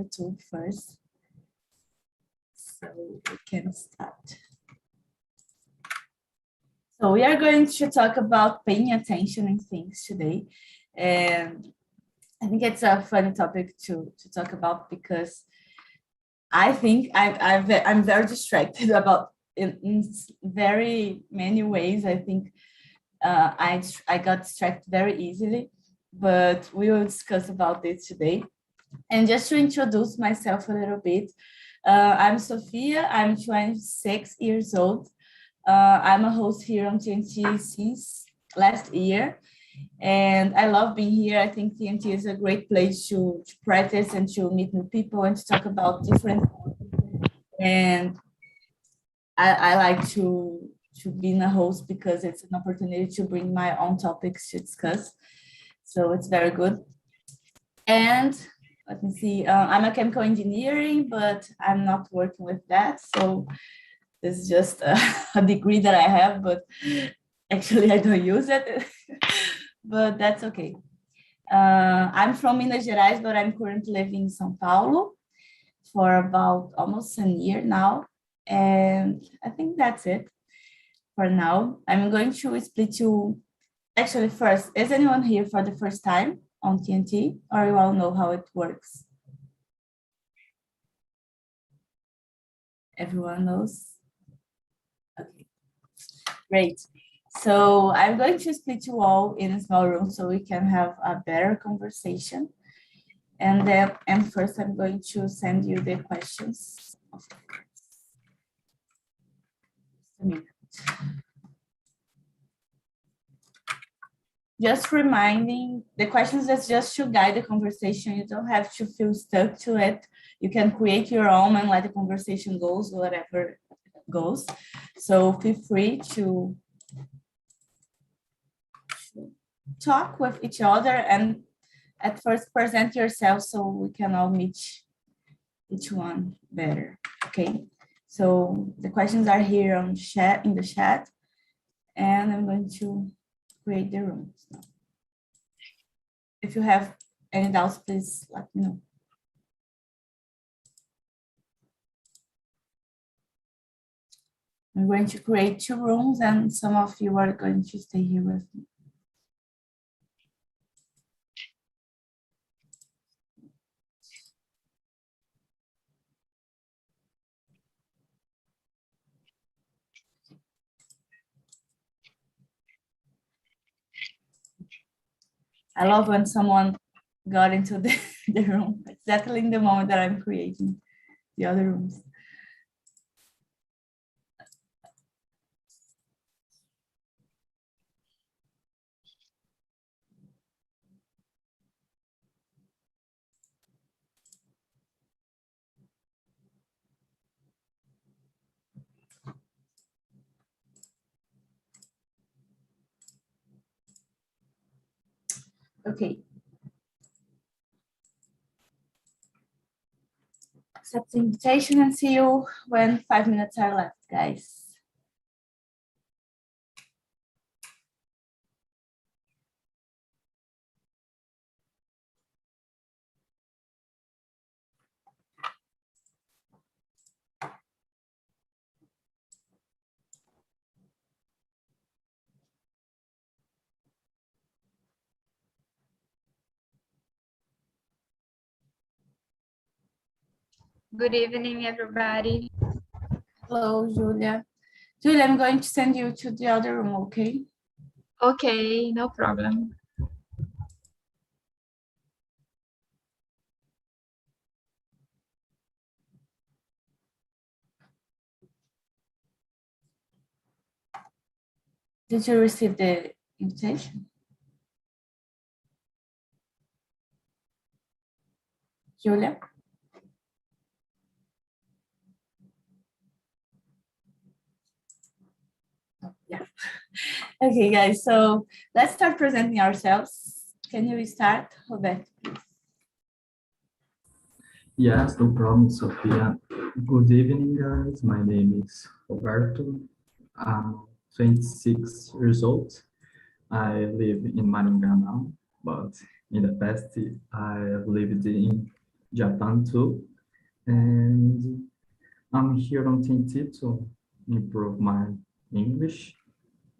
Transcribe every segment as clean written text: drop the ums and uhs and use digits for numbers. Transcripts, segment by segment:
YouTube first. So we can start. So we are going to talk about paying attention in things today. And I think it's a funny topic to talk about because I think I'm very distracted about in very many ways. I think I got distracted very easily, but we will discuss about this today. And just to introduce myself a little bit, I'm Sophia, I'm 26 years old. I'm a host here on TNT since last year, and I love being here. I think TNT is a great place to practice and to meet new people and to talk about different things. And I like to be a host because it's an opportunity to bring my own topics to discuss. So it's very good. And let me see, I'm a chemical engineering, but I'm not working with that. So this is just a degree that I have, but actually I don't use it, but that's okay. I'm from Minas Gerais, but I'm currently living in São Paulo for about almost a year now. And I think that's it for now. I'm going to split you. Actually, first, is anyone here for the first time on TNT, or you all know how it works? Everyone knows? Okay, great. So I'm going to split you all in a small room so we can have a better conversation. And then, and first I'm going to send you the questions. Just a minute. Just reminding, the questions is just to guide the conversation. You don't have to feel stuck to it. You can create your own and let the conversation goes, whatever goes. So feel free to talk with each other and at first present yourself so we can all meet each one better. Okay, so the questions are here on chat, in the chat, and I'm going to create the rooms now. If you have any doubts, please let me know. I'm going to create 2 rooms and some of you are going to stay here with me. I love when someone got into the room, exactly in the moment that I'm creating the other rooms. Okay. Accept the invitation and see you when 5 minutes are left, guys. Good evening, everybody. Hello, Julia. Julia, I'm going to send you to the other room, okay? Okay, no problem. Did you receive the invitation? Julia? Yeah. Okay, guys, so let's start presenting ourselves. Can you start, Roberto, please? Yes, no problem, Sophia. Good evening, guys. My name is Roberto. I'm 26 years old. I live in Maringá now, but in the past, I lived in Japan too. And I'm here on TNT to improve my English,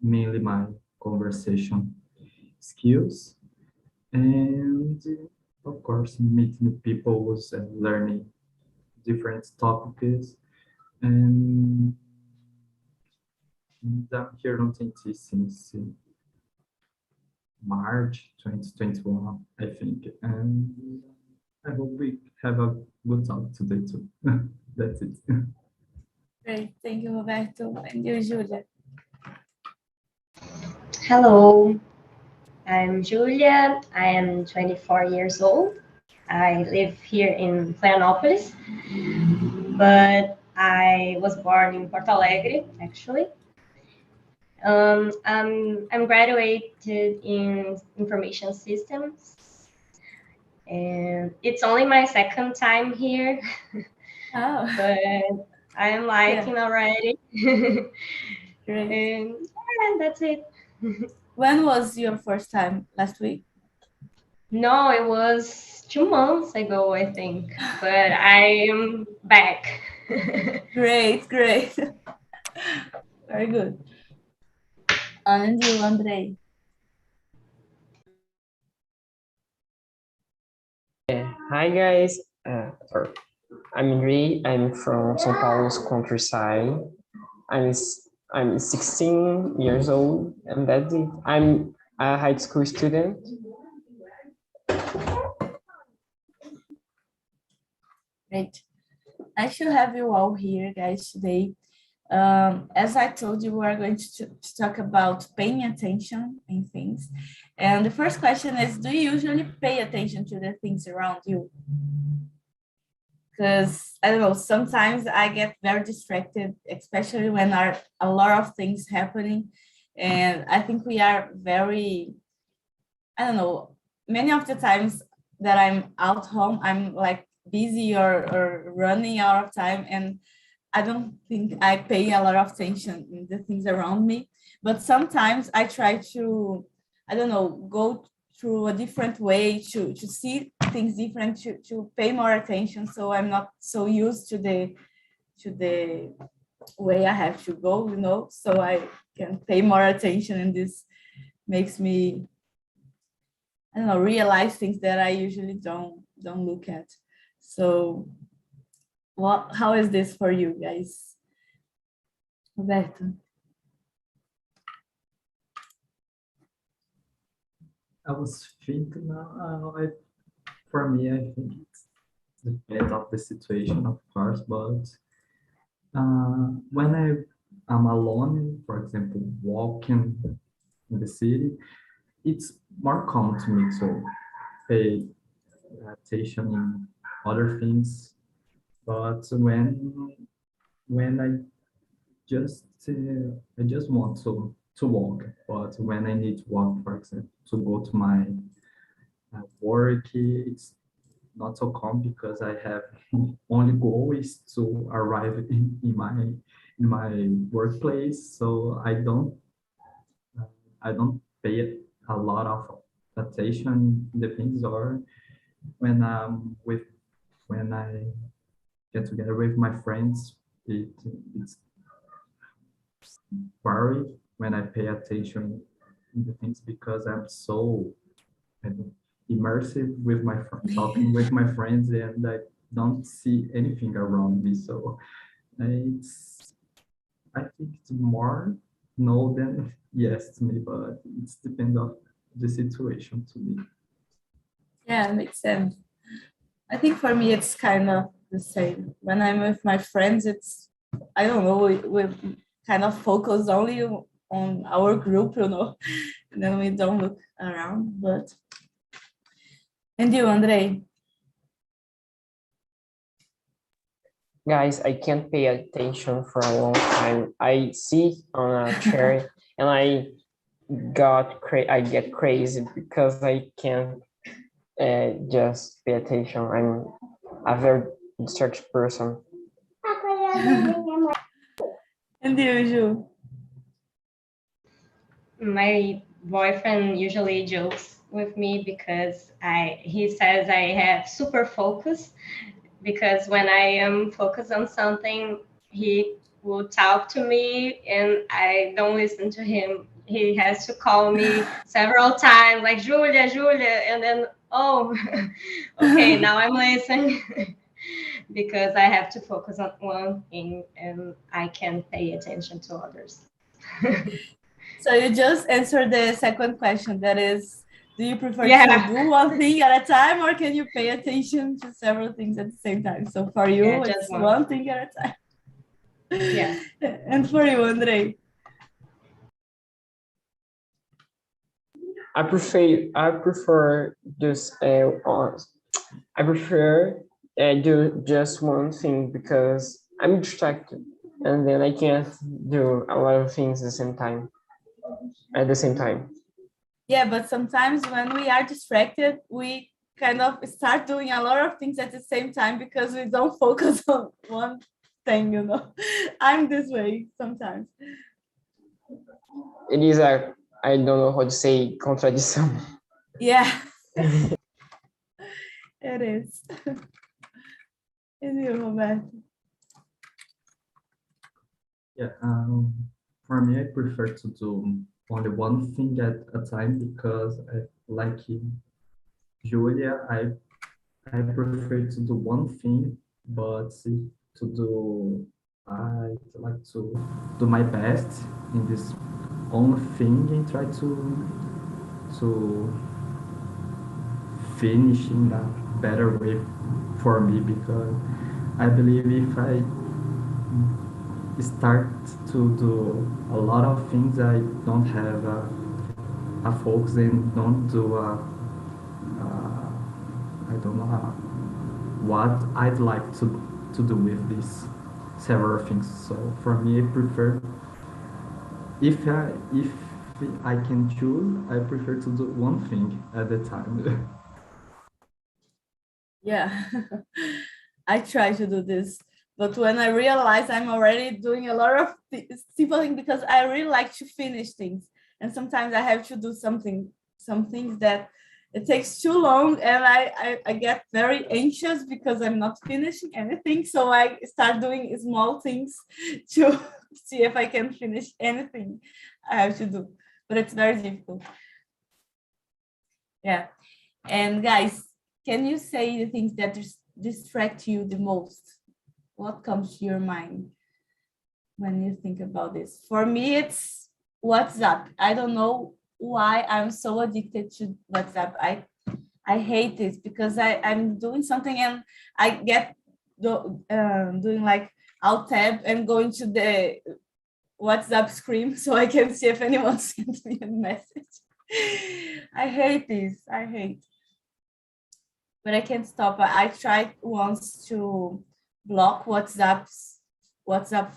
mainly my conversation skills, and of course, meeting people and learning different topics. And I'm here on TNT since March 2021, I think. And I hope we have a good talk today too. That's it. Great. Thank you, Roberto. And you, Julia. Hello, I'm Julia. I am 24 years old. I live here in Florianópolis, but I was born in Porto Alegre, actually. I'm graduated in information systems, and it's only my second time here, Oh, but I'm liking already. great. And yeah, that's it. When was your first time? Last week? No, it was 2 months ago, I think, but I am back. Great, great. Very good. And you, Andrei? Hi guys, sorry. I'm Andre. I'm from São Paulo's countryside. I'm 16 years old, and that's it. I'm a high school student. Great. I should have you all here, guys, today. As I told you, we are going to talk about paying attention in things. And the first question is, do you usually pay attention to the things around you? Because, I don't know, sometimes I get very distracted, especially when there are a lot of things happening. And I think we are very, I don't know, many of the times that I'm out home, I'm like busy or running out of time, and I don't think I pay a lot of attention in the things around me. But sometimes I try to, I don't know, go through a different way to see things different, to pay more attention, so I'm not so used to the way I have to go, so I can pay more attention, and this makes me, I don't know, realize things that I usually don't look at. So how is this for you guys? Roberto? I was thinking, for me, I think it's depends of the situation, of course, but when I'm alone, for example, walking in the city, it's more common to me to pay attention in other things. But when I just want to walk, but when I need to walk, for example, to go to my work, it's not so common because I have only goal is to arrive in my workplace, so I don't pay a lot of attention in the things, or when when I get together with my friends, it's worry when I pay attention in the things because I'm so immersive with my talking with my friends, and I don't see anything around me. So I think it's more no than yes to me, but it's depend of the situation to me. Yeah, makes sense. I think for me, it's kind of the same. When I'm with my friends, it's, I don't know, we kind of focus only on our group, and then we don't look around. But, and you, Andrei? Guys, I can't pay attention for a long time. I sit on a chair and I get crazy because I can't just pay attention. I'm a very distracted person. And you, Ju? My boyfriend usually jokes with me because he says I have super focus, because when I am focused on something, he will talk to me and I don't listen to him. He has to call me several times, like Julia, Julia, and then, oh, okay, now I'm listening. Because I have to focus on one thing and I can pay attention to others. So you just answered the second question, that is, do you prefer Yeah. to do one thing at a time, or can you pay attention to several things at the same time? So for you, Yeah, just it's one. one thing at a time. Yeah. And for you, Andrei? I prefer just I prefer do just one thing because I'm distracted, and then I can't do a lot of things at the same time. Yeah, but sometimes when we are distracted, we kind of start doing a lot of things at the same time because we don't focus on one thing, you know. I'm this way sometimes. It is I don't know how to say contradiction. Yeah, it is. And you, Roberto? Yeah, for me, I prefer to do only one thing at a time because like Julia, I prefer to do one thing, but I like to do my best in this one thing and try to finish in a better way for me, because I believe if I start to do a lot of things, I don't have a focus and don't do I don't know what I'd like to do with these several things. So for me, I prefer, if I can choose, I prefer to do one thing at a time. Yeah, I try to do this, but when I realize I'm already doing a lot of simple things, because I really like to finish things, and sometimes I have to do some things that it takes too long, and I get very anxious because I'm not finishing anything, so I start doing small things to see if I can finish anything I have to do, but it's very difficult. Yeah, and guys, can you say the things that distract you the most? What comes to your mind when you think about this? For me, it's WhatsApp. I don't know why I'm so addicted to WhatsApp. I hate this because I'm doing something and I get doing like alt tab and going to the WhatsApp screen so I can see if anyone sent me a message. I hate this. I hate. But I can't stop. I tried once to block WhatsApp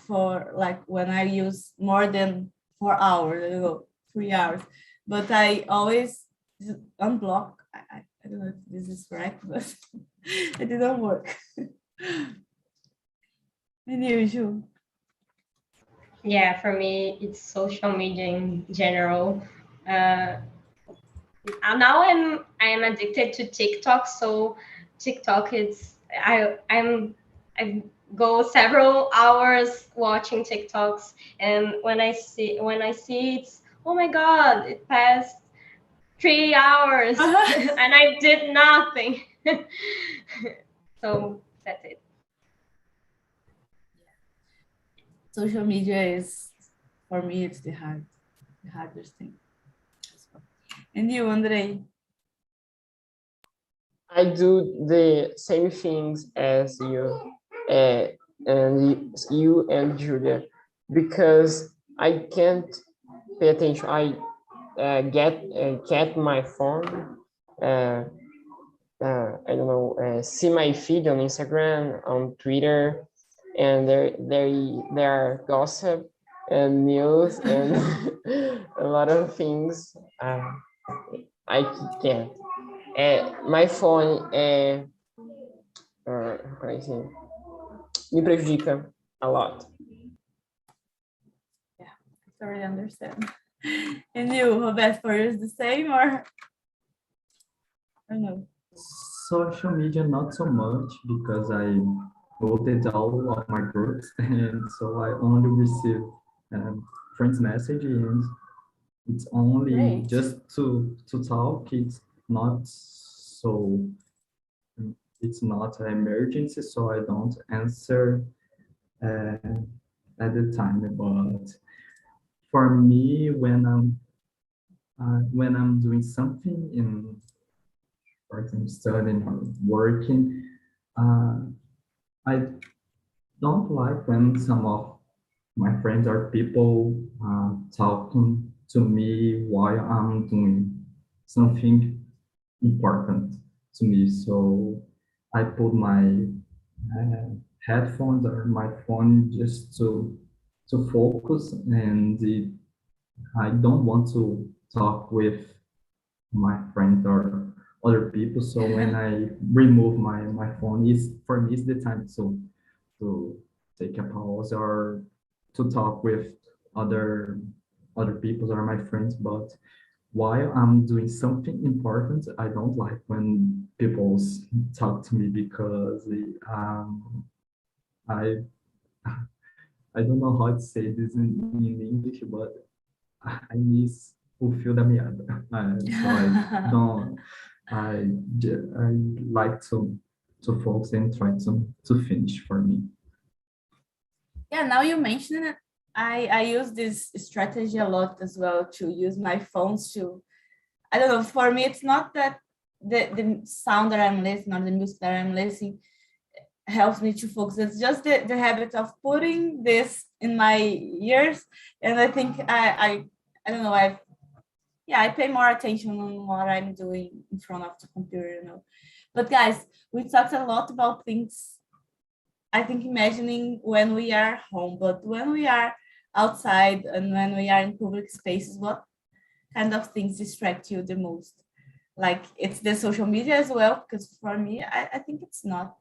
for like when I use more than 4 hours, 3 hours. But I always unblock. I don't know if this is correct, but it didn't work. Unusual. Yeah, for me, it's social media in general. Now I am addicted to TikTok. So TikTok, I go several hours watching TikToks, and when I see it's, oh my God, it passed 3 hours and I did nothing. So that's it. Social media is, for me, it's the hardest thing. And you, Andrei? I do the same things as you, and you and Julia, because I can't pay attention. I get my phone, I don't know, see my feed on Instagram, on Twitter, and there are gossip and news and a lot of things. I can't. My phone how can I say, me prejudica a lot. Yeah, I totally understand. And you, Roberto, for you is the same or? I don't know. Social media, not so much because I muted all of my groups, and so I only receive friends' message, and it's only Great. just to talk. It's not so. It's not an emergency, so I don't answer at the time. But for me, when I'm doing something in, for example, studying or working, uh, I don't like when some of my friends or people talking to me while I'm doing something important to me. So I put my uh, headphones or my phone just to focus, and I don't want to talk with my friends or other people. So when I remove my phone, is for me is the time to take a pause or to talk with other other people or my friends. But while I'm doing something important, I don't like when people talk to me because I I don't know how to say this in English, but I miss o fio da meada. So I don't. I like to focus and try to finish for me. Yeah, now you mention it, I use this strategy a lot as well, to use my phones to, I don't know, for me it's not that the sound that I'm listening or the music that I'm listening helps me to focus. It's just the habit of putting this in my ears, and I think I don't know, I pay more attention on what I'm doing in front of the computer, you know. But guys, we talked a lot about things, I think, imagining when we are home, but when we are outside and when we are in public spaces, what kind of things distract you the most? Like, it's the social media as well, because for me, I think it's not.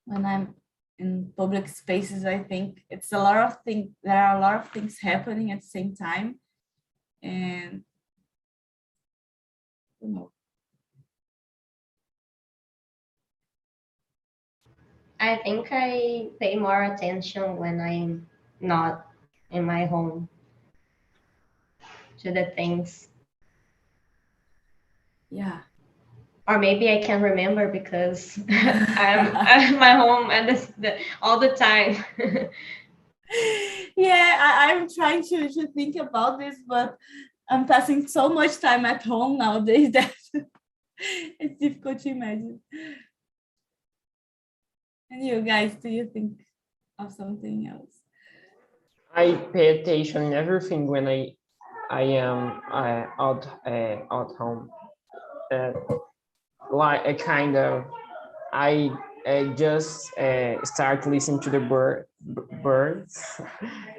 When I'm in public spaces, I think it's a lot of things, there are a lot of things happening at the same time. And you know, I think I pay more attention when I'm not in my home to the things. yeah. Or maybe I can remember because I'm at my home and all the time. Yeah, I'm trying to think about this, but I'm passing so much time at home nowadays that it's difficult to imagine. And you guys, do you think of something else? I pay attention in everything when I am out home. Uh, like a kind of I just start listening to the birds,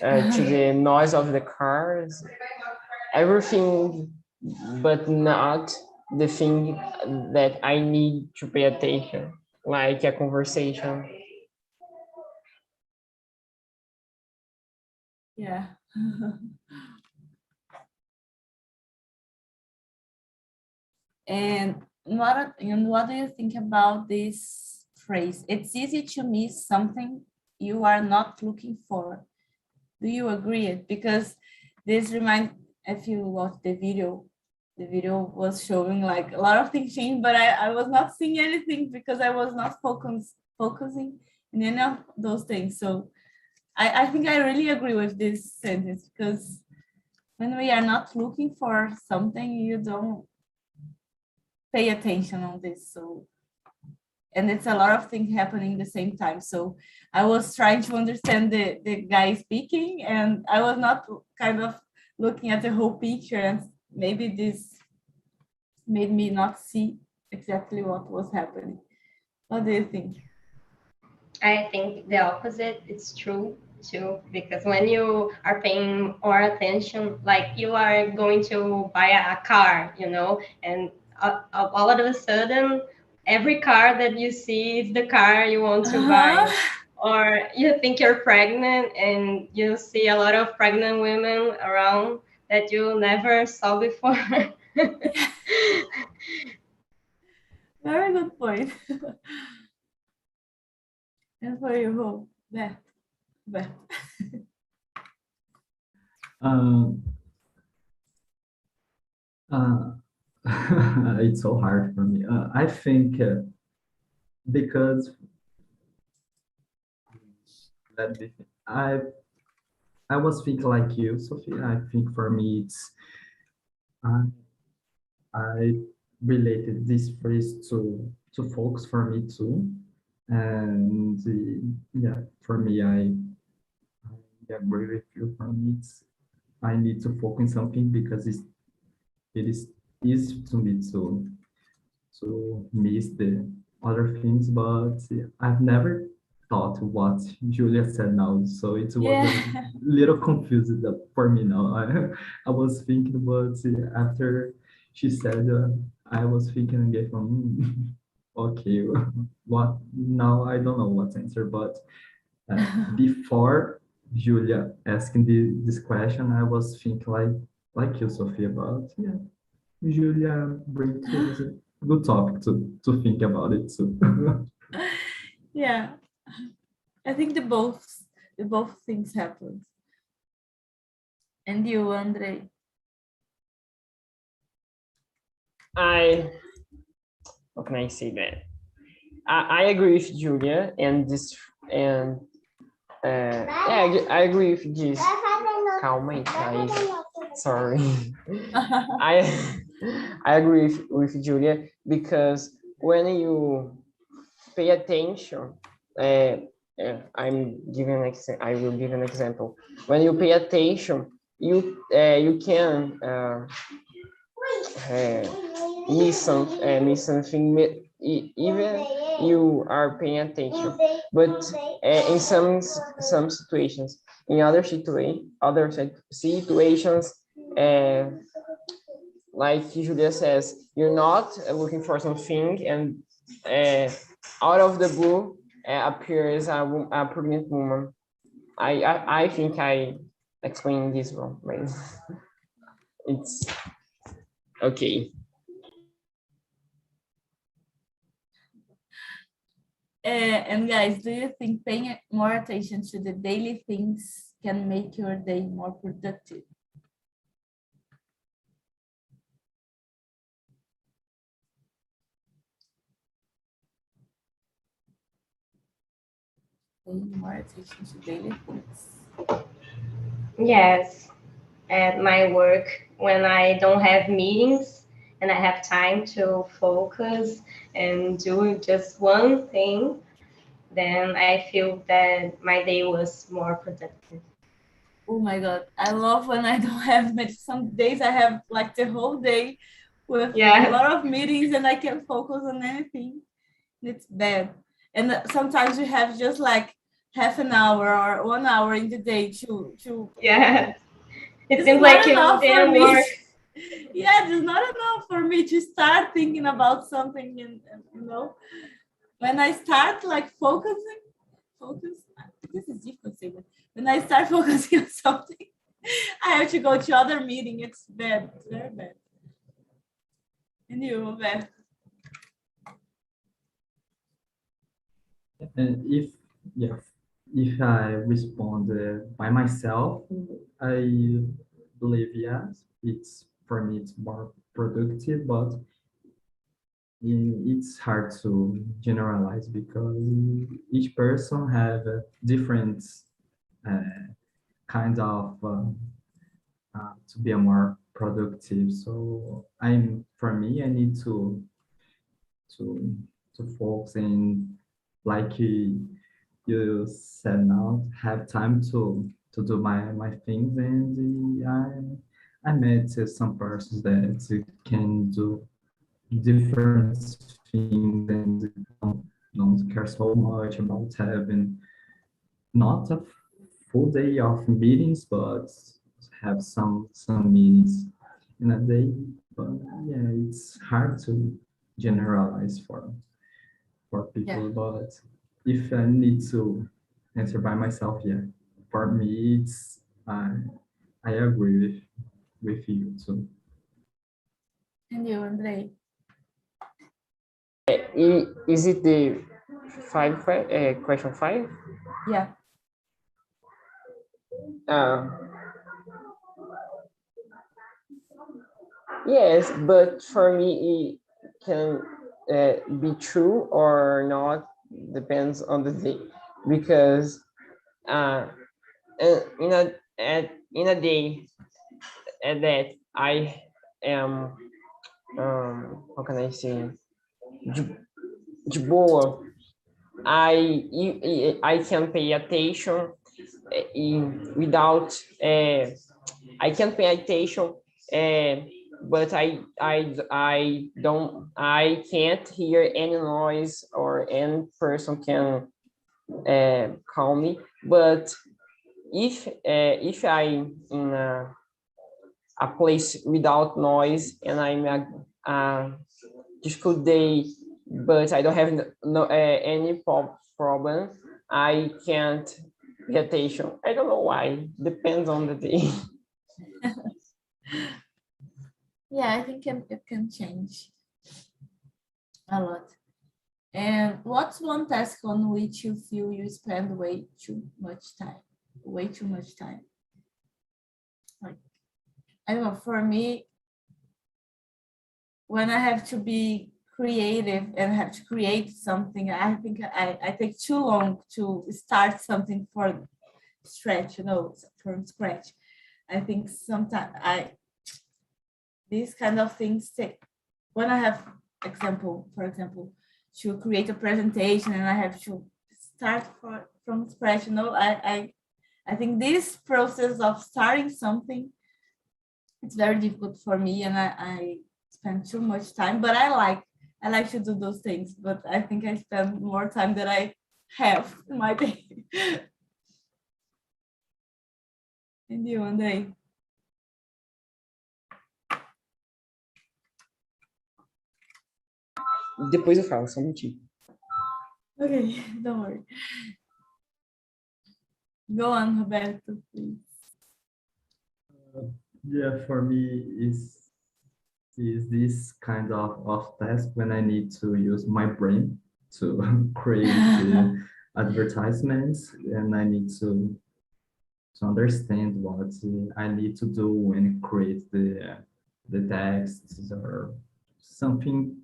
to the noise of the cars, everything, but not the thing that I need to pay attention, like a conversation. Yeah. And what do you think about this phrase? It's easy to miss something you are not looking for. Do you agree it? Because this reminds, if you watch the video was showing like a lot of things changed, but I was not seeing anything because I was not focusing in any of those things. So I think I really agree with this sentence, because when we are not looking for something, you don't pay attention on this. So, and it's a lot of things happening at the same time. So I was trying to understand the guy speaking, and I was not kind of looking at the whole picture, and maybe this made me not see exactly what was happening. What do you think? I think the opposite is true too, because when you are paying more attention, like you are going to buy a car, and all of a sudden, every car that you see is the car you want to buy. Or you think you're pregnant and you see a lot of pregnant women around that you never saw before. Very good point. And for you, who? Beth. Um, it's so hard for me. I think because let me think. I was thinking like you, Sophie. I think for me it's I I related this phrase to folks for me too, and yeah, for me I agree with you. For me, it's I need to focus on something because it is easy to me to miss the other things, but I've never thought what Julia said now, so it was a Yeah. little confused for me now. I was thinking, but after she said, I was thinking again, okay, what now? I don't know what to answer, but before Julia asking this question, I was thinking like you, Sophia, about yeah. Julia brings us a good topic to think about it too. Yeah. I think the both things happen. And you, Andre? How can I say that? I agree with Julia and this and yeah, I agree with this. Calma aí, guys. Sorry. I I agree with Julia because when you pay attention, I will give an example. When you pay attention, you can miss something even you are paying attention. But in some situations, in other situations, uh, like Julia says, you're not looking for something, and out of the blue appears a pregnant woman. I think I explained this wrong, right? It's okay. And guys, do you think paying more attention to the daily things can make your day more productive? Paying more attention to daily things. Yes, at my work, when I don't have meetings and I have time to focus and do just one thing, then I feel that my day was more productive. Oh my God, I love when I don't have much. Some days I have like the whole day with a Yeah, lot of meetings and I can't focus on anything. It's bad. And sometimes you have just like half an hour or 1 hour in the day to yeah. It this is seems like not you enough for didn't me. work. Yeah, it's not enough for me to start thinking about something and when I start like focus, this is difficult to say, but when I start focusing on something, I have to go to other meeting. It's bad. It's very bad. And you, Beth? And if I respond by myself, I believe yes, it's for me it's more productive, but it's hard to generalize because each person have a different uh, kind of to be a more productive. So for me, I need to to focus in like you said now, have time to do my things, and I met some persons that can do different things and don't care so much about having not a full day of meetings, but have some meetings in a day. But yeah, it's hard to generalize for Yeah. people. But if I need to answer by myself, yeah, for me it's I agree with you too. And you, Andre? Is it the question 5? Yeah. Yes, but for me, it can be true or not, depends on the day, because in a day that I am, how can I say, de boa, I can pay attention without I can pay attention, but I can't hear any noise or any person can call me. But if I'm in a place without noise and I'm a difficult day, but I don't have any problem, I can't pay attention. I don't know why. Depends on the day. Yeah, I think it can change a lot. And what's one task on which you feel you spend way too much time? Way too much time. Like, I don't know, for me, when I have to be creative and have to create something, I think I take too long to start something from scratch, from scratch. I think sometimes these kind of things take, when I have for example, to create a presentation and I have to start from scratch, I think this process of starting something, it's very difficult for me, and I spend too much time, but I like to do those things, but I think I spend more time than I have in my day. And you, Andrei? Depois eu falo, só um minutinho. Okay, don't worry. Go on, Roberto, please. Yeah, for me is this kind of task when I need to use my brain to create the advertisements, and I need to understand what I need to do when create the texts or something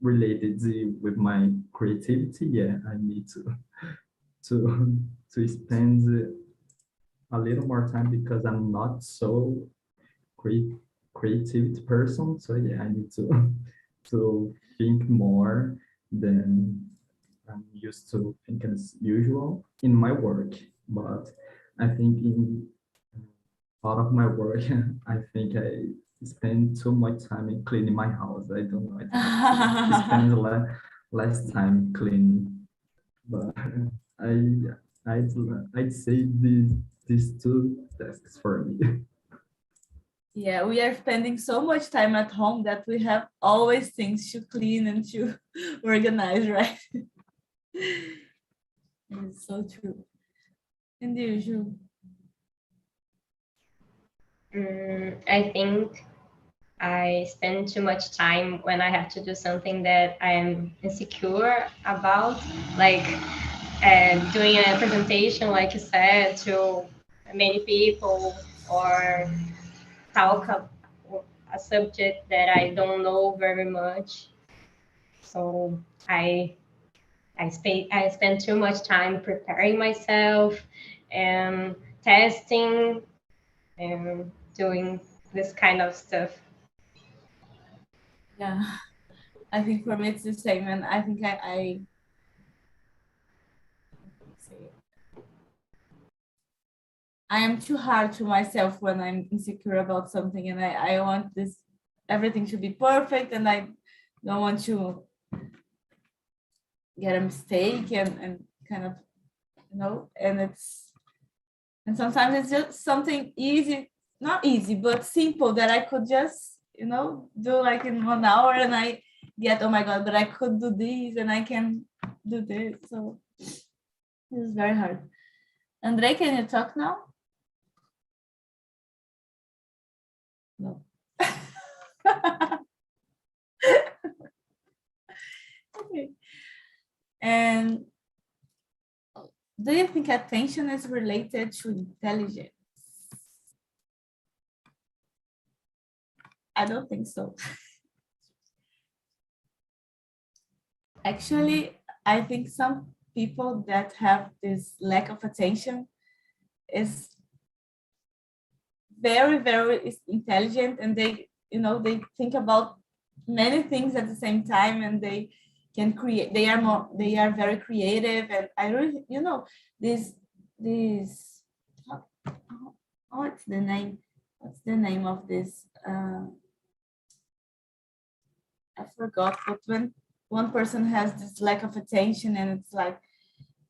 related with my creativity. Yeah, I need to spend a little more time because I'm not so creativity person. So yeah, I need to think more than I'm used to think as usual in my work. But I think in part of my work, I think I spend too much time in cleaning my house. I don't know. I think I spend less time cleaning, but I'd say these two tasks for me. Yeah, we are spending so much time at home that we have always things to clean and to organize, right? It's so true. And usual. I think I spend too much time when I have to do something that I'm insecure about, like doing a presentation, like you said, to many people, or talk a subject that I don't know very much. So I spend too much time preparing myself and testing and doing this kind of stuff. Yeah, I think for me it's the same, and I think I am too hard to myself when I'm insecure about something, and I want everything to be perfect, and I don't want to get a mistake and kind of, and sometimes it's just something easy, not easy, but simple that I could just, do like in 1 hour, and I get, oh my God, but I could do this and I can do this. So it's very hard. Andrei, can you talk now? No. And do you think attention is related to intelligence? I don't think so. Actually, I think some people that have this lack of attention is very, very intelligent, and they think about many things at the same time, and they can create. They are very creative, and I really, this what's the name? What's the name of this? I forgot, but when one person has this lack of attention, and it's like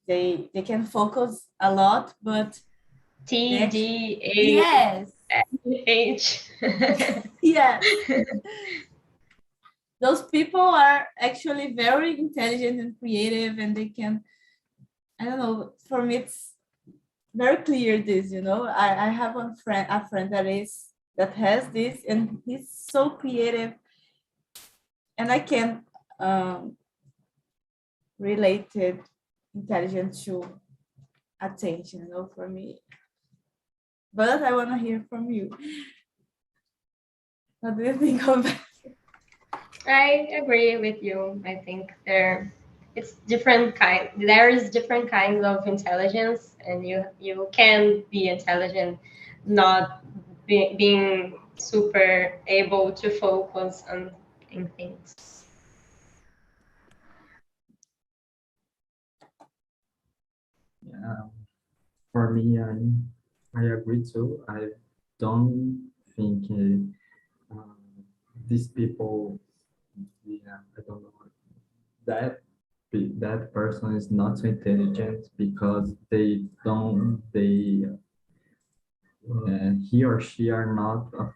they can focus a lot, but TDAH. yes, yes. Those people are actually very intelligent and creative, and they can, I don't know, for me it's very clear this, I have a friend that has this, and he's so creative, and I can relate intelligence to attention, for me. But I want to hear from you. What do you think of that? I agree with you. I think it's different kind. There is different kinds of intelligence, and you can be intelligent, not being super able to focus on things. Yeah, for me, I agree too. I don't think these people, yeah, I don't know, that person is not so intelligent because they don't, he or she are not a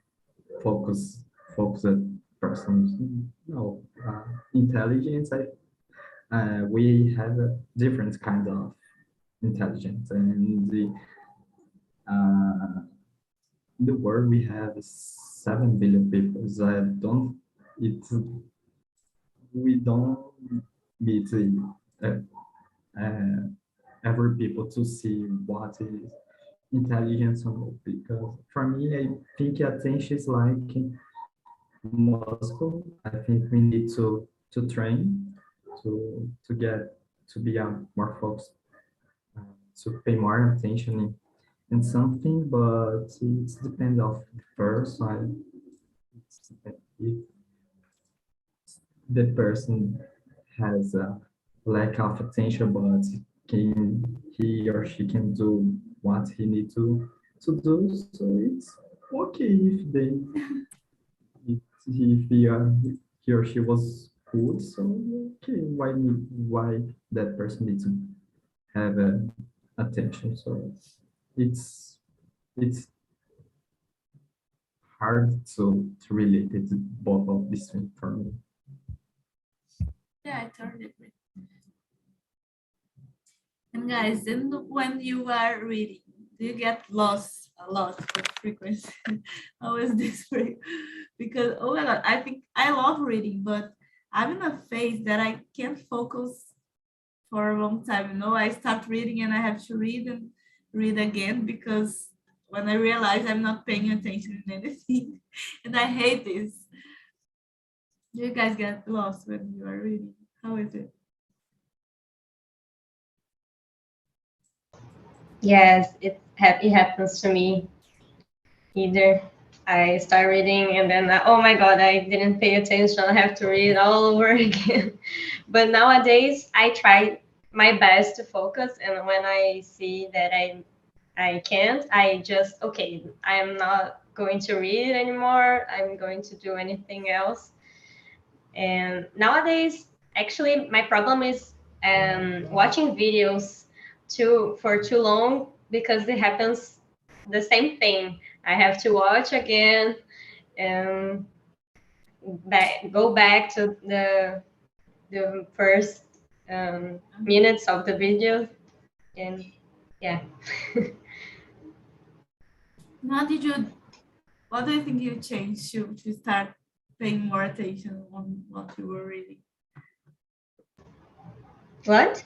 focused person. No, intelligence, we have a different kind of intelligence, and in the world we have 7 billion people. So we don't meet uh, every people to see what is intelligence or not, because for me I think attention is like muscle. I think we need to train to get to be more focused, to pay more attention in something, but it depends of the person. If the person has a lack of attention, but he or she can do what he need to do, so it's okay if he or she was good, so okay, why that person needs to have attention? So it's hard to relate it to both of these things for me. Yeah, I totally agree. And guys, then when you are reading, do you get lost a lot with frequency? How is this for you? Because, oh my God, I think I love reading, but I'm in a phase that I can't focus for a long time. I start reading and I have to read and read again, because when I realize I'm not paying attention in anything, and I hate this. Do you guys get lost when you are reading? How is it? Yes, it happens to me either. I start reading and then, oh my God, I didn't pay attention. I have to read all over again. But nowadays, I try my best to focus. And when I see that I can't, I just, okay, I am not going to read anymore. I'm going to do anything else. And nowadays, actually, my problem is watching videos for too long, because it happens the same thing. I have to watch again and go back to the first minutes of the video, and yeah. What do you think you changed to start paying more attention on what you were reading? What?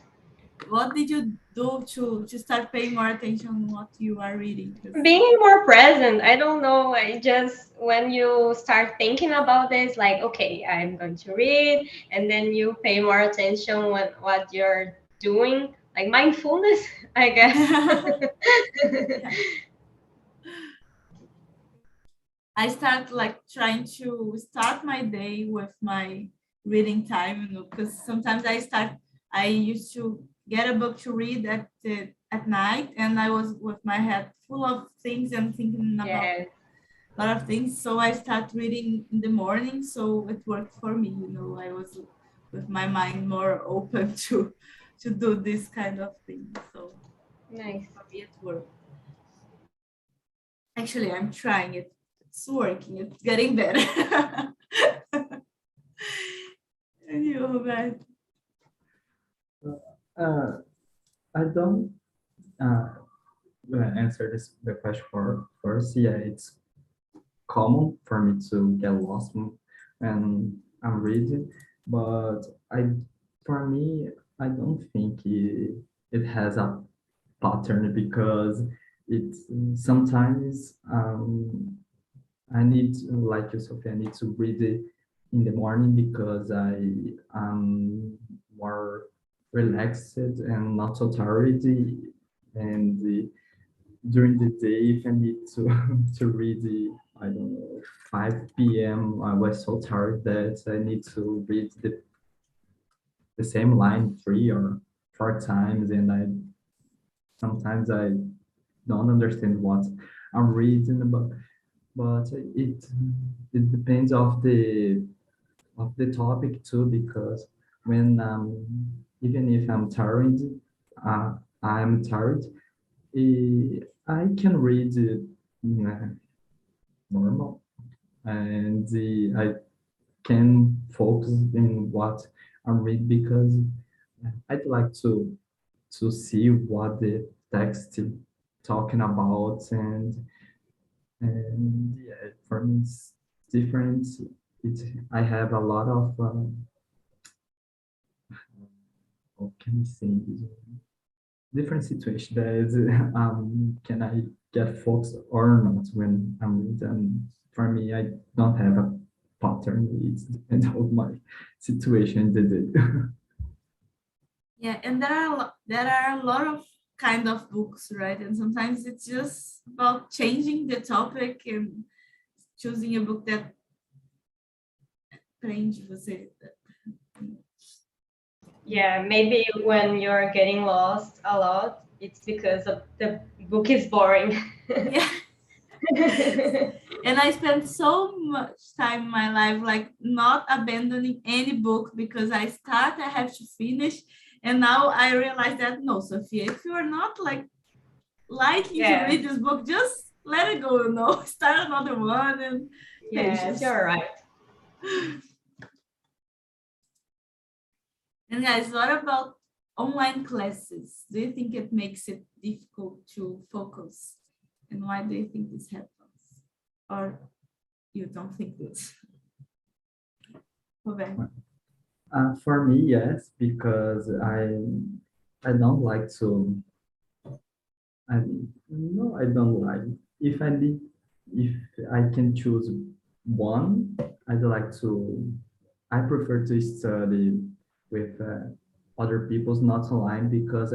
What did you do to start paying more attention on what you are reading? 'Cause- Being more present. I don't know. I just, when you start thinking about this, like, okay, I'm going to read, and then you pay more attention when what you're doing, like mindfulness, I guess. Yeah. I start like trying to start my day with my reading time, you know, because sometimes I used to get a book to read at night, and I was with my head full of things and thinking about Yes. a lot of things. So I start reading in the morning, so it worked for me, you know. I was with my mind more open to do this kind of thing. So Nice. for me it worked. Actually, I'm trying it. It's working. It's getting better. And you, Roberto? I don't answer the question first. Yeah, it's common for me to get lost when I'm reading, but for me, I don't think it has a pattern because it sometimes I need like you, Sophie, I need to read it in the morning because I am more relaxed and not so tired. And during the day, if I need to to read I don't know 5 p.m., I was so tired that I need to read the same line 3 or 4 times, and I sometimes I don't understand what I'm reading about. But it depends of the topic too, because when even if I'm tired, uh, I'm tired. I can read it normal, and I can focus in what I'm reading because I'd like to see what the text talking about, and yeah, for me it's different. It I have a lot of how can I say this? Different situation that is, can I get focused or not when I'm reading. For me, I don't have a pattern. It depends on my situation in the day. Yeah, and there are a lot of kind of books, right? And sometimes it's just about changing the topic and choosing a book that prende você. Yeah, maybe when you're getting lost a lot, it's because of the book is boring. Yeah. And I spent so much time in my life like not abandoning any book because I have to finish. And now I realize that no, Sophia, if you are not like liking to read this book, just let it go, you know, start another one and Yes, you're right. And guys, what about online classes? Do you think it makes it difficult to focus? And why do you think this happens? Or you don't think this? For me, yes, because I don't like to. I no, I don't like. If I need, if I can choose one, I'd like to. I prefer to study with other people's, not online, because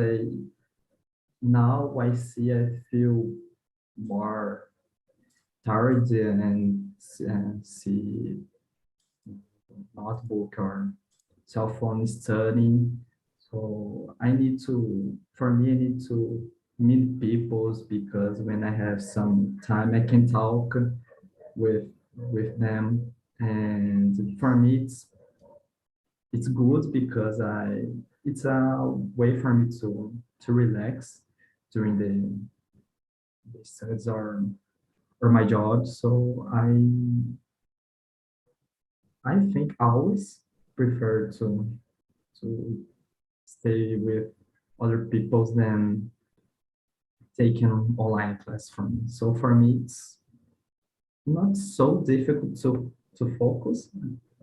now I feel more tired and see notebook or cell phone studying. So for me, I need to meet peoples because when I have some time, I can talk with with them. And for me, it's good because it's a way for me to relax during the studies or my job. So I think I always prefer to stay with other people than taking online class from me. So for me, it's not so difficult to focus.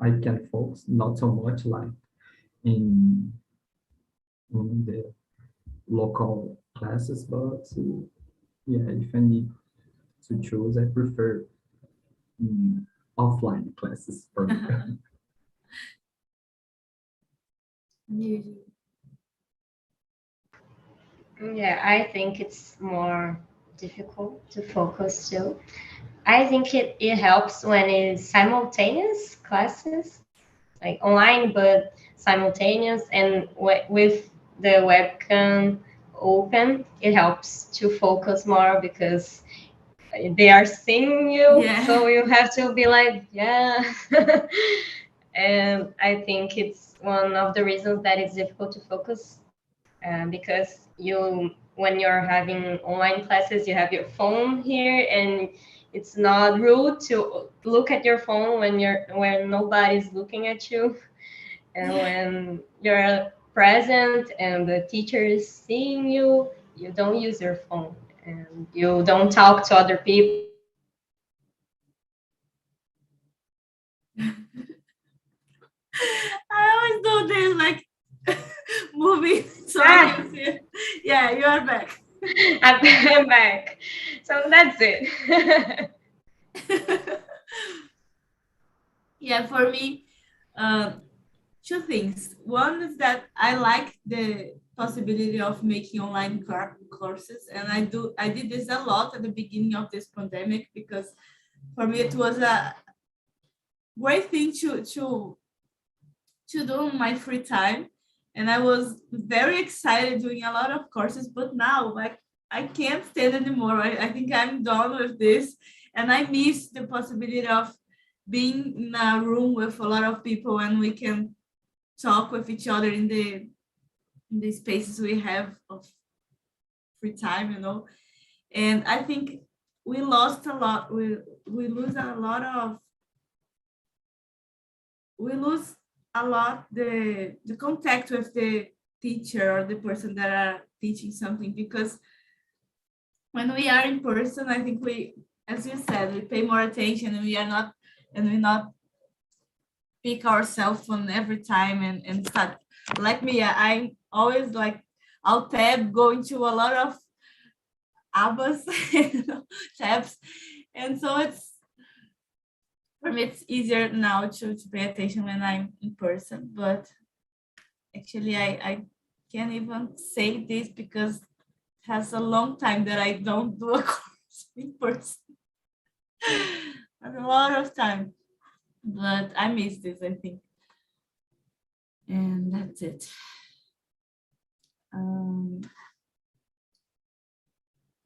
I can focus not so much like in in the local classes, but yeah, if I need to choose, I prefer offline classes for me. Yeah, I think it's more difficult to focus too. I think it helps when it's simultaneous classes, like online, but simultaneous and with the webcam open, it helps to focus more because they are seeing you, Yeah. so you have to be like, yeah. And I think it's one of the reasons that it's difficult to focus because when you're having online classes, you have your phone here, and it's not rude to look at your phone when nobody's looking at you, and when you're present and the teacher is seeing you, you don't use your phone and you don't talk to other people. I always do this, like moving. So Ah. I can see it. Yeah, you are back. I'm back. So that's it. Yeah, for me, two things. One is that I like the possibility of making online courses, and I did this a lot at the beginning of this pandemic because for me it was a great thing to do in my free time, and I was very excited doing a lot of courses. But now, like, I can't stand anymore. I think I'm done with this, and I miss the possibility of being in a room with a lot of people and we can talk with each other in the spaces we have of free time, you know. And I think we lost a lot. We lose a lot of we lose a lot the contact with the teacher or the person that are teaching something, because when we are in person, I think we, as you said, we pay more attention and we not pick our cell phone every time and start like me. I'm always like I'll tab going to a lot of abas tabs, and so it's for me it's easier now to pay attention when I'm in person. But actually I can't even say this because it has a long time that I don't do a course in person. A lot of time, but I miss this, I think. And that's it.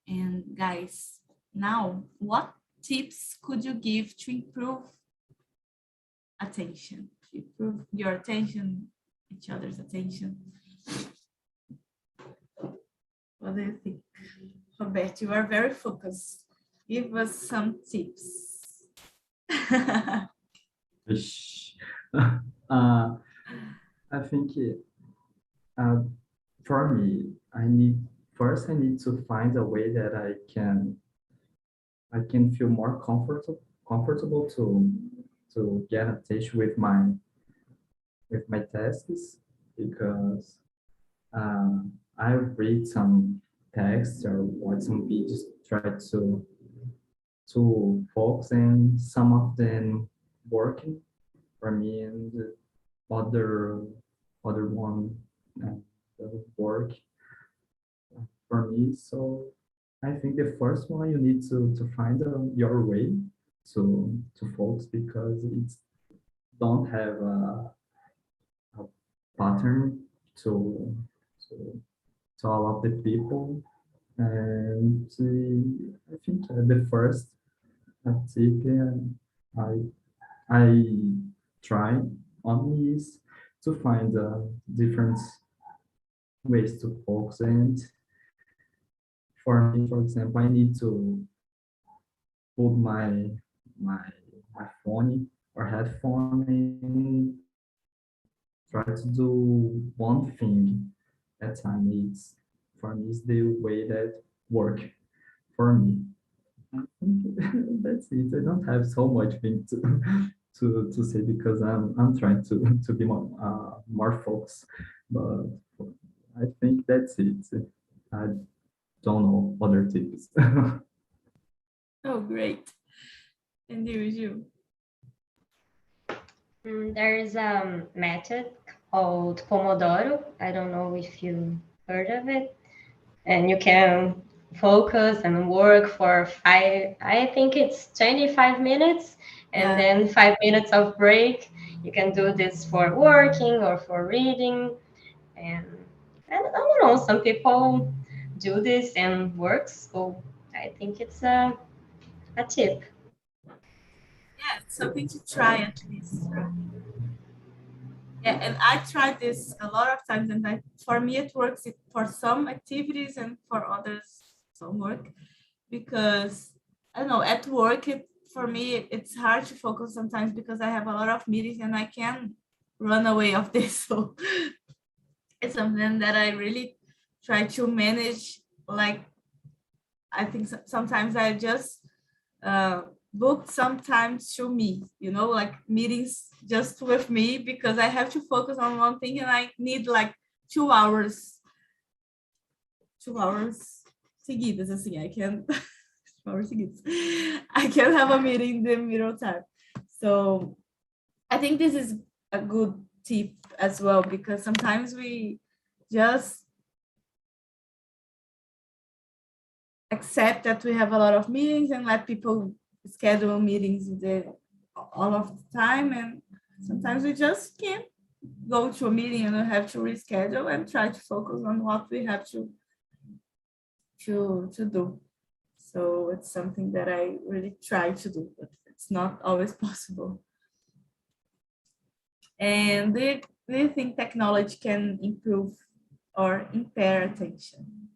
And guys, now what tips could you give to improve attention, to improve your attention, each other's attention? What do you think? Robert, you are very focused. Give us some tips. I think for me, I need to find a way that I can feel more comfortable to get attached with my tasks, because I read some texts or watch some videos, try to focus, and some of them working for me, and the other one doesn't work for me. So I think the first one, you need to find your way to focus, because it's don't have a pattern to to to all of the people. And I think the first tip I try on me is to find different ways to focus. And for me, for example, I need to put my my phone or headphone and try to do one thing at a time. It's for me, is the way that work for me. I think that's it. I don't have so much thing to say, because I'm trying to be more focused. But I think that's it. I don't know other tips. Oh, great. And you. There's a method called Pomodoro. I don't know if you heard of it. And you can focus and work for I think it's 25 minutes, and Yeah. then 5 minutes of break. You can do this for working or for reading. And I don't know, some people do this and works. So I think it's a tip. Yeah, it's something to try at least. Yeah, and I tried this a lot of times, and for me it works for some activities and for others some work, because I don't know, at work for me it's hard to focus sometimes because I have a lot of meetings and I can run away of this. So it's something that I really try to manage. Like I think sometimes I just booked sometimes to me, like meetings just with me, because I have to focus on one thing and I need like 2 hours seguidas, assim, I can 2 hours seguidas. I can have a meeting in the middle time. So I think this is a good tip as well, because sometimes we just accept that we have a lot of meetings and let people schedule meetings all of the time, and sometimes we just can't go to a meeting and we have to reschedule and try to focus on what we have to do. So it's something that I really try to do, but it's not always possible. And do you think technology can improve or impair attention?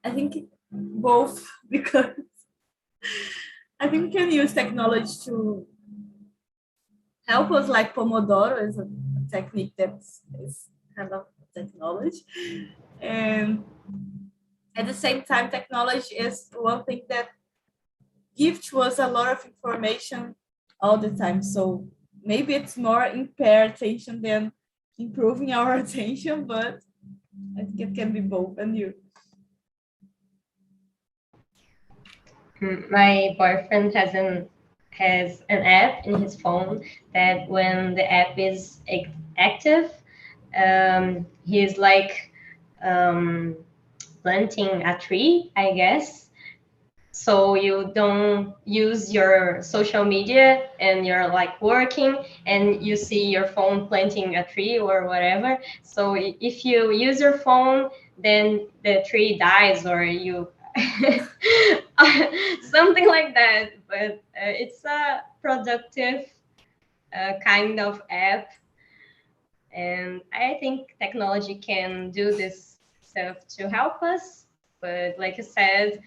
I think both, because I think we can use technology to help us, like Pomodoro is a technique that is kind of technology. And at the same time, technology is one thing that gives to us a lot of information all the time. So maybe it's more impair attention than improving our attention, but I think it can be both. And you? My boyfriend has an app in his phone that when the app is active, he's like planting a tree, I guess. So you don't use your social media and you're like working and you see your phone planting a tree or whatever. So if you use your phone, then the tree dies, or you something like that. But it's a productive kind of app, and I think technology can do this stuff to help us, but like you said,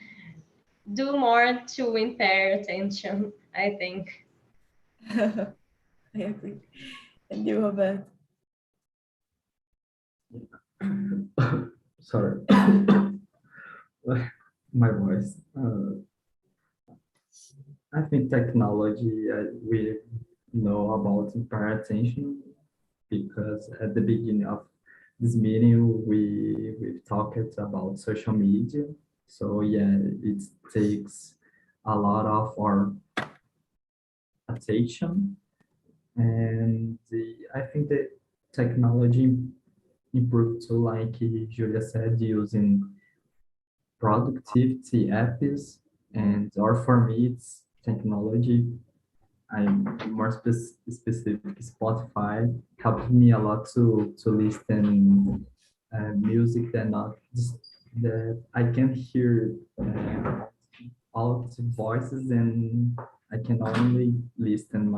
do more to impair attention, I think. I agree. And you, Robert? Sorry. My voice. I think technology, we know about impair attention because at the beginning of this meeting, we talked about social media. So yeah, it takes a lot of our attention, and I think that technology improved too, like Julia said, using productivity apps, and or for me it's technology. I'm more specific. Spotify helped me a lot to listen music that not just that I can hear all the voices, and I can only listen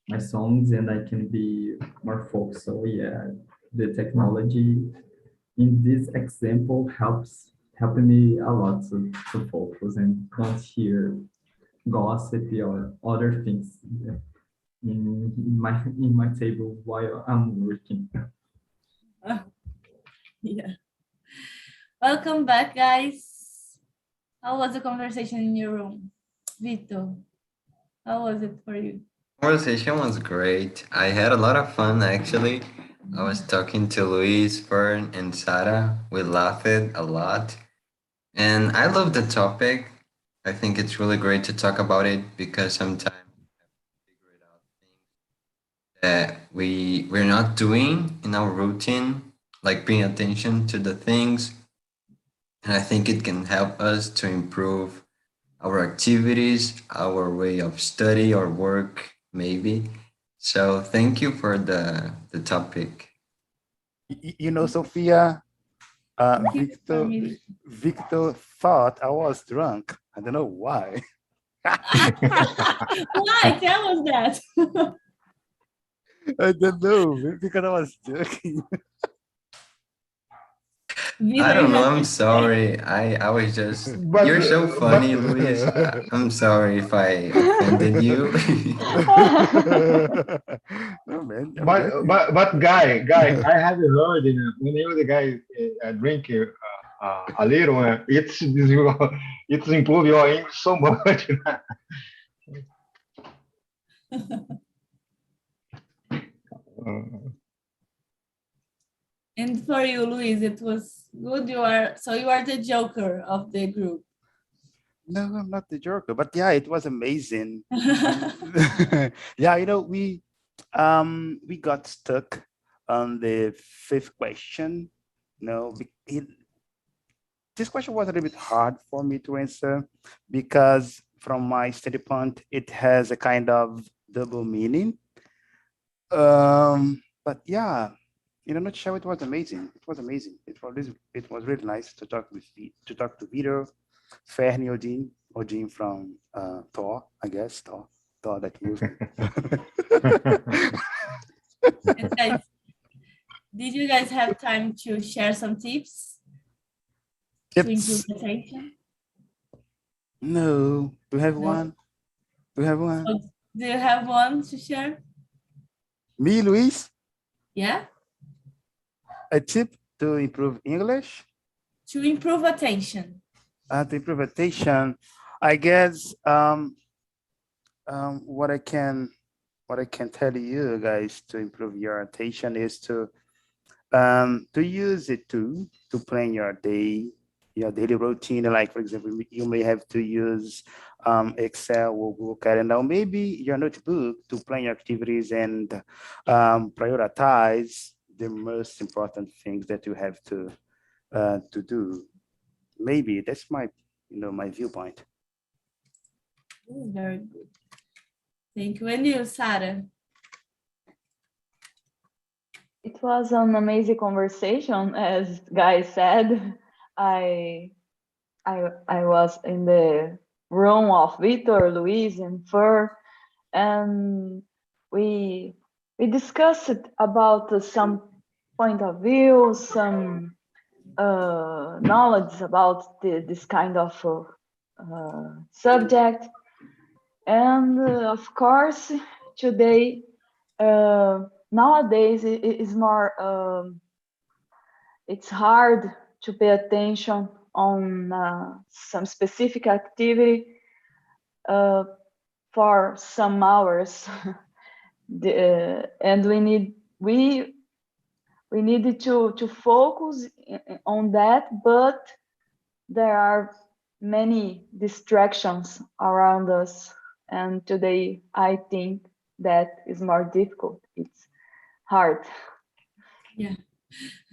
my songs and I can be more focused. So yeah, the technology in this example helping me a lot to focus and not hear gossip or other things in my table while I'm working. Yeah. Welcome back, guys. How was the conversation in your room? Vito, how was it for you? Conversation was great. I had a lot of fun actually. I was talking to Luis, Fern, and Sarah. We laughed a lot. And I love the topic. I think it's really great to talk about it because sometimes we have to figure it out things that we're not doing in our routine, like paying attention to the things. And I think it can help us to improve our activities, our way of study or work, maybe. So thank you for the topic. You know, Sophia, Thank you for meeting. Victor thought I was drunk. I don't know why. Why? Tell us that. I don't know, because I was joking. Vito, I you don't know. have I'm to sorry. I was just. But You're so funny, but Luis. I'm sorry if I offended you. No, man, I'm but joking. but guy, I have heard whenever the guy drink a little, it's improve your English so much. And for you, Luis, it was good. You are the joker of the group. No, I'm not the joker, but yeah, it was amazing. Yeah, you know, we got stuck on the fifth question. No, this question was a little bit hard for me to answer because from my standpoint, it has a kind of double meaning. But yeah, in a nutshell, it was amazing. It was amazing. It was really nice to talk to Vito, Fernie, Odin from Thor, I guess Thor that movie. And guys, did you guys have time to share some tips to improve attention? No, do you have one? Do you have one? So, do you have one to share? Me, Luis, Yeah? a tip to improve English, To improve attention. to improve attention. I guess what I can tell you guys to improve your attention is to use it to plan your daily routine. Like for example, you may have to use Excel or Google Calendar, or maybe your notebook to plan your activities and prioritize the most important things that you have to do. Maybe that's my my viewpoint. Very good. Thank you. And you, Sarah? It was an amazing conversation, as Guy said. I was in the room of Victor, Luis, and Fer, and we discussed about some point of view, some knowledge about this kind of subject, and of course today. Nowadays, it is more, it's hard to pay attention on some specific activity for some hours. And we needed to focus on that, but there are many distractions around us. And today, I think that is more difficult. It's hard. Yeah,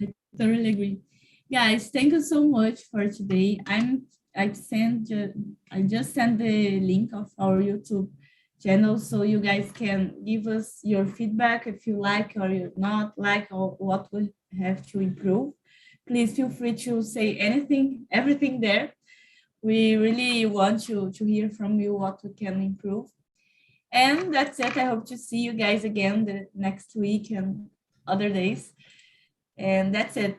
I totally agree. Guys, thank you so much for today. I just sent the link of our YouTube channel so you guys can give us your feedback if you like or you not like or what we have to improve. Please feel free to say anything, everything there. We really want to hear from you what we can improve. And that's it. I hope to see you guys again the next week and other days. And that's it.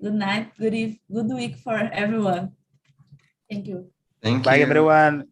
Good night, good week for everyone. Thank you. Thank Bye, you. everyone.